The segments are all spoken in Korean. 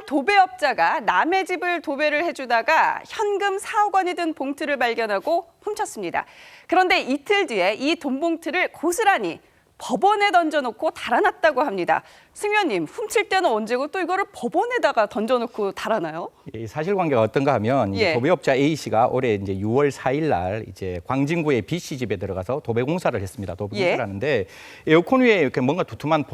한 도배업자가 남의 집을 도배를 해주다가 현금 4억 원이 든 봉투를 발견하고 훔쳤습니다. 그런데 이틀 뒤에 이 돈 봉투를 고스란히 법원에 던져놓고 달아났다고 합니다. 승 의원님, 훔칠 때는 언제고 또 이거를 법원에다가 던져놓고 달아나요? 이 사실관계가 어떤가 하면 이 도배업자 A 씨가 올해 이제 6월 4일 날 이제 광진구의 B 씨 집에 들어가서 도배공사를 했습니다. 도배공사를 하는데 에어컨 위에 이렇게 뭔가 두툼한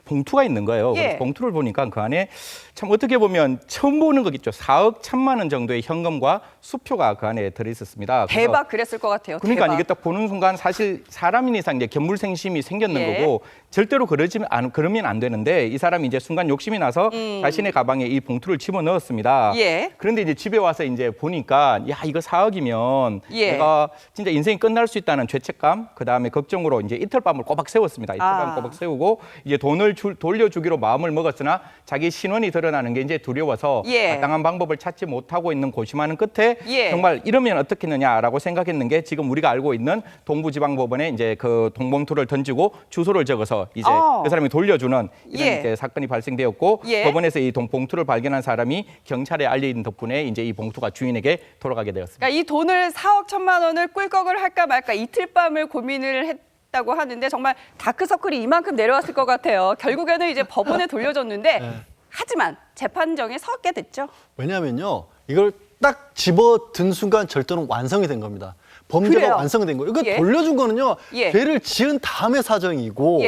봉투가 있는 거예요. 그래서 봉투를 보니까 그 안에 참 어떻게 보면 처음 보는 거겠죠. 4억 1천만 원 정도의 현금과 수표가 그 안에 들어있었습니다. 대박 그랬을 것 같아요. 그러니까 대박. 이게 딱 보는 순간 사실 사람인 이상 이제 견물생심이 생겼는 거고 절대로 그러면 안 되는데 이 사람이 이제 순간 욕심이 나서 자신의 가방에 이 봉투를 집어넣었습니다. 그런데 이제 집에 와서 이제 보니까 야 이거 4억이면 내가 진짜 인생이 끝날 수 있다는 죄책감, 그다음에 걱정으로 이제 이틀밤을 꼬박 세웠습니다. 이틀밤 꼬박 세우고 이제 돈을 돌려주기로 마음을 먹었으나 자기 신원이 드러나는 게 이제 두려워서 마땅한 방법을 찾지 못하고 있는 고심하는 끝에 정말 이러면 어떻겠느냐라고 생각했는 게 지금 우리가 알고 있는 동부지방법원에 이제 그 돈봉투를 던지고 주소를 적어서 이제 그 사람이 돌려주는 이런 이제 사건이 발생되었고 법원에서 이 봉투를 발견한 사람이 경찰에 알린 덕분에 이제 이 봉투가 주인에게 돌아가게 되었습니다. 그러니까 이 돈을 4억 1천만 원을 꿀꺽을 할까 말까 이틀 밤을 고민을 했다고 하는데 정말 다크서클이 이만큼 내려왔을 것 같아요. 결국에는 이제 법원에 돌려줬는데 하지만 재판정에 서게 됐죠. 왜냐하면요, 이걸 딱 집어든 순간 절도는 완성이 된 겁니다. 범죄가 그래요. 완성된 거예요. 이거 돌려준 거는요, 죄를 지은 다음의 사정이고,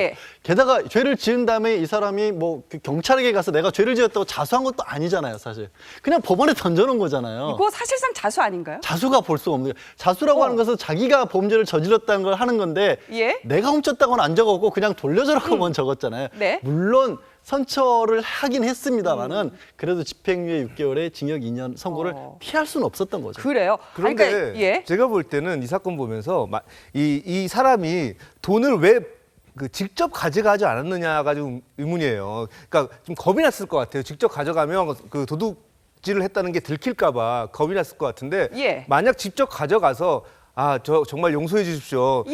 게다가 죄를 지은 다음에 이 사람이 뭐 경찰에게 가서 내가 죄를 지었다고 자수한 것도 아니잖아요, 사실. 그냥 법원에 던져놓은 거잖아요. 이거 사실상 자수 아닌가요? 자수가 볼 수가 없는 거예요. 자수라고 하는 것은 자기가 범죄를 저질렀다는 걸 하는 건데, 내가 훔쳤다고는 안 적었고 그냥 돌려줘라고만 적었잖아요. 물론 선처를 하긴 했습니다만은 그래도 집행유예 6개월에 징역 2년 선고를 피할 수는 없었던 거죠. 그래요. 그런데 그러니까, 제가 볼 때는 이 사건 보면서 이 사람이 돈을 왜 직접 가져가지 않았느냐가 좀 의문이에요. 그러니까 좀 겁이 났을 것 같아요. 직접 가져가면 그 도둑질을 했다는 게 들킬까 봐 겁이 났을 것 같은데 만약 직접 가져가서 저 정말 용서해 주십시오.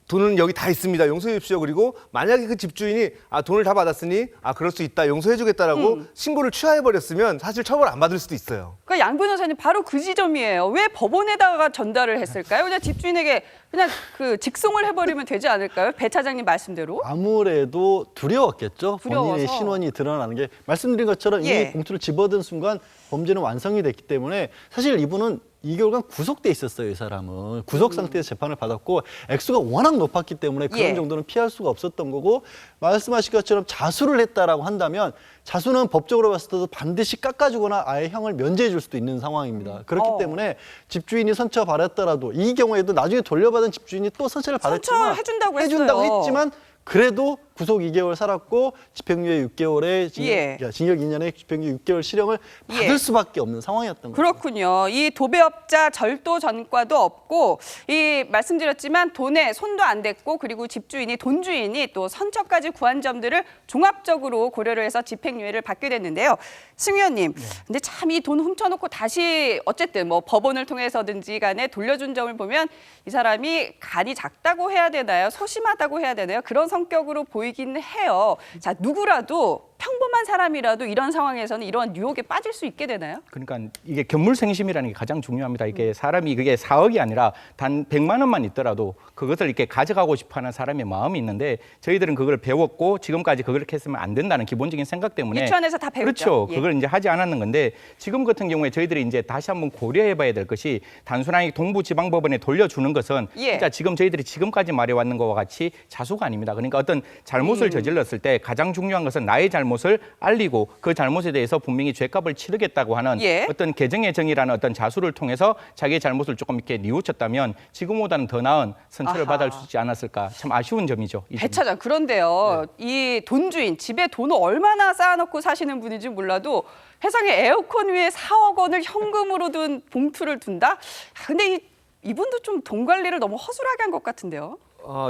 돈은 여기 다 있습니다. 용서해 주십시오. 그리고 만약에 그 집주인이 돈을 다 받았으니 그럴 수 있다. 용서해 주겠다라고 신고를 취하해 버렸으면 사실 처벌 안 받을 수도 있어요. 그러니까 양 변호사님 바로 그 지점이에요. 왜 법원에다가 전달을 했을까요? 그냥 집주인에게 그냥 그 직송을 해버리면 되지 않을까요? 배 차장님 말씀대로. 아무래도 두려웠겠죠. 두려워서. 본인의 신원이 드러나는 게 말씀드린 것처럼 이 봉투를 집어든 순간 범죄는 완성이 됐기 때문에 사실 이분은 2개월간 구속돼 있었어요, 이 사람은. 구속 상태에서 재판을 받았고 액수가 워낙 높았기 때문에 그런 정도는 피할 수가 없었던 거고 말씀하신 것처럼 자수를 했다라고 한다면 자수는 법적으로 봤을 때도 반드시 깎아주거나 아예 형을 면제해 줄 수도 있는 상황입니다. 그렇기 때문에 집주인이 선처 받았더라도 이 경우에도 나중에 돌려받은 집주인이 또 선처를 받았지만 해준다고 했지만 그래도 구속 2개월 살았고 집행유예 6개월에 징역 2년에 집행유예 6개월 실형을 받을 수밖에 없는 상황이었던 거죠. 그렇군요. 이 도배업자 절도 전과도 없고 이 말씀드렸지만 돈에 손도 안 댔고 그리고 집주인이 돈주인이 또 선처까지 구한 점들을 종합적으로 고려를 해서 집행유예를 받게 됐는데요. 승 의원님, 근데 참 이 돈 훔쳐놓고 다시 어쨌든 뭐 법원을 통해서든지 간에 돌려준 점을 보면 이 사람이 간이 작다고 해야 되나요? 소심하다고 해야 되나요? 그런 성격으로 보이긴 해요. 자, 누구라도 평범한 사람이라도 이런 상황에서는 이러한 유혹에 빠질 수 있게 되나요? 그러니까 이게 견물생심이라는 게 가장 중요합니다. 이게 사람이 그게 4억이 아니라 단 100만 원만 있더라도 그것을 이렇게 가져가고 싶어하는 사람의 마음이 있는데 저희들은 그걸 배웠고 지금까지 그렇게 했으면 안 된다는 기본적인 생각 때문에 유치원에서 다 배웠죠. 그렇죠. 그걸 이제 하지 않았는 건데 지금 같은 경우에 저희들이 이제 다시 한번 고려해봐야 될 것이 단순하게 동부지방법원에 돌려주는 것은 진짜 지금 저희들이 지금까지 말해왔는 것과 같이 자수가 아닙니다. 그러니까 어떤 잘못을 저질렀을 때 가장 중요한 것은 나의 잘못을 알리고 그 잘못에 대해서 분명히 죄값을 치르겠다고 하는 어떤 개정의 정의라는 어떤 자수를 통해서 자기의 잘못을 조금 이렇게 뉘우쳤다면 지금보다는 더 나은 선처를 받을 수 있지 않았을까 참 아쉬운 점이죠. 배 차장, 그런데요. 이 돈주인, 집에 돈을 얼마나 쌓아놓고 사시는 분인지 몰라도 세상에 에어컨 위에 4억 원을 현금으로 든 봉투를 둔다? 근데 이분도 좀 돈 관리를 너무 허술하게 한 것 같은데요.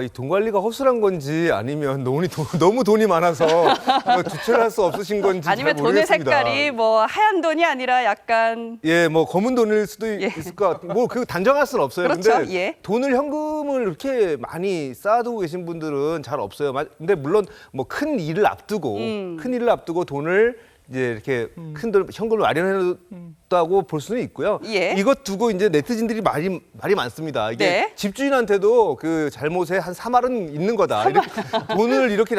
이 돈 관리가 허술한 건지 아니면 너무 돈이 많아서 주체할 수 없으신 건지 아니면 잘 모르겠습니다. 돈의 색깔이 뭐 하얀 돈이 아니라 약간 뭐 검은 돈일 수도 있을 것 같고 뭐 그 단정할 수는 없어요. 그렇죠. 근데 돈을 현금을 이렇게 많이 쌓아두고 계신 분들은 잘 없어요. 근데 물론 뭐 큰 일을 앞두고 돈을 이제 이렇게 큰 돈 현금을 마련했다고 볼 수는 있고요. 예. 이것 두고 이제 네티즌들이 말이 많습니다. 이게 네. 집주인한테도 그 잘못에 한 3할은 있는 거다. 이렇게 돈을 이렇게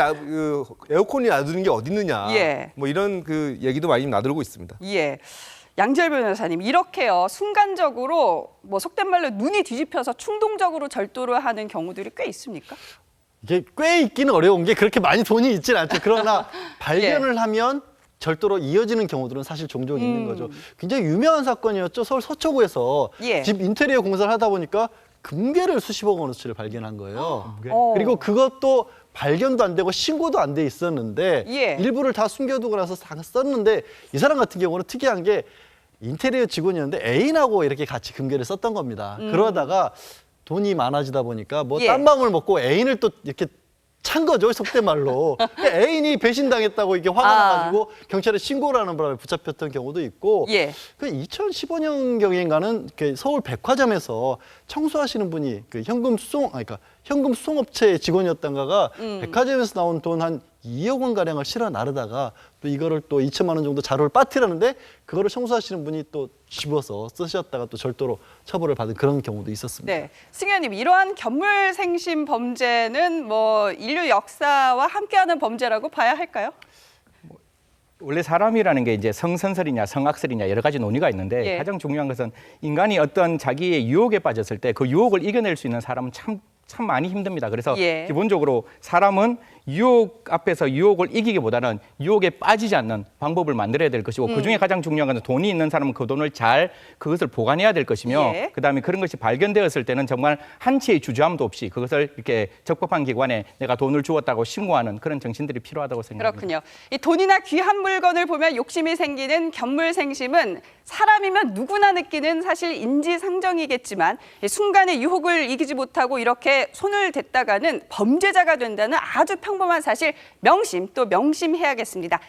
에어컨이 놔두는 게 어디 있느냐. 예. 뭐 이런 그 얘기도 많이 나돌고 있습니다. 예. 양지열 변호사님, 이렇게요 순간적으로 뭐 속된 말로 눈이 뒤집혀서 충동적으로 절도를 하는 경우들이 꽤 있습니까? 이게 꽤 있기는 어려운 게 그렇게 많이 돈이 있진 않죠. 그러나 발견을 하면 절도로 이어지는 경우들은 사실 종종 있는 거죠. 굉장히 유명한 사건이었죠. 서울 서초구에서 예. 집 인테리어 공사를 하다 보니까 금괴를 수십억 원어치를 발견한 거예요. 그리고 그것도 발견도 안 되고 신고도 안 돼 있었는데 예. 일부를 다 숨겨두고 나서 다 썼는데 이 사람 같은 경우는 특이한 게 인테리어 직원이었는데 애인하고 이렇게 같이 금괴를 썼던 겁니다. 그러다가 돈이 많아지다 보니까 뭐 예. 딴맘을 먹고 애인을 또 이렇게 찬 거죠, 속된 말로. 애인이 배신당했다고 이게 화가 나가지고 경찰에 신고를 하는 바람에 붙잡혔던 경우도 있고. 예. 그 2015년 경인가는 서울 백화점에서 청소하시는 분이 그 현금 수송업체 직원이었던가가 백화점에서 나온 돈 한 2억 원 가량을 실어 나르다가 또 이거를 또 2천만 원 정도 자료를 빠뜨렸는데 그거를 청소하시는 분이 또 집어서 쓰셨다가 또 절도로 처벌을 받은 그런 경우도 있었습니다. 네, 승 의원님, 이러한 견물생심 범죄는 뭐 인류 역사와 함께하는 범죄라고 봐야 할까요? 원래 사람이라는 게 이제 성선설이냐 성악설이냐 여러 가지 논의가 있는데 예. 가장 중요한 것은 인간이 어떤 자기의 유혹에 빠졌을 때 그 유혹을 이겨낼 수 있는 사람은 참 많이 힘듭니다. 그래서 예. 기본적으로 사람은 유혹 앞에서 유혹을 이기기보다는 유혹에 빠지지 않는 방법을 만들어야 될 것이고 그중에 가장 중요한 것은 돈이 있는 사람은 그 돈을 잘 그것을 보관해야 될 것이며 예. 그다음에 그런 것이 발견되었을 때는 정말 한치의 주저함도 없이 그것을 이렇게 적법한 기관에 내가 돈을 주었다고 신고하는 그런 정신들이 필요하다고 생각합니다. 그렇군요. 이 돈이나 귀한 물건을 보면 욕심이 생기는 견물생심은 사람이면 누구나 느끼는 사실 인지상정이겠지만 이 순간의 유혹을 이기지 못하고 이렇게 손을 댔다가는 범죄자가 된다는 아주 평범한 사실 명심 또 명심해야겠습니다.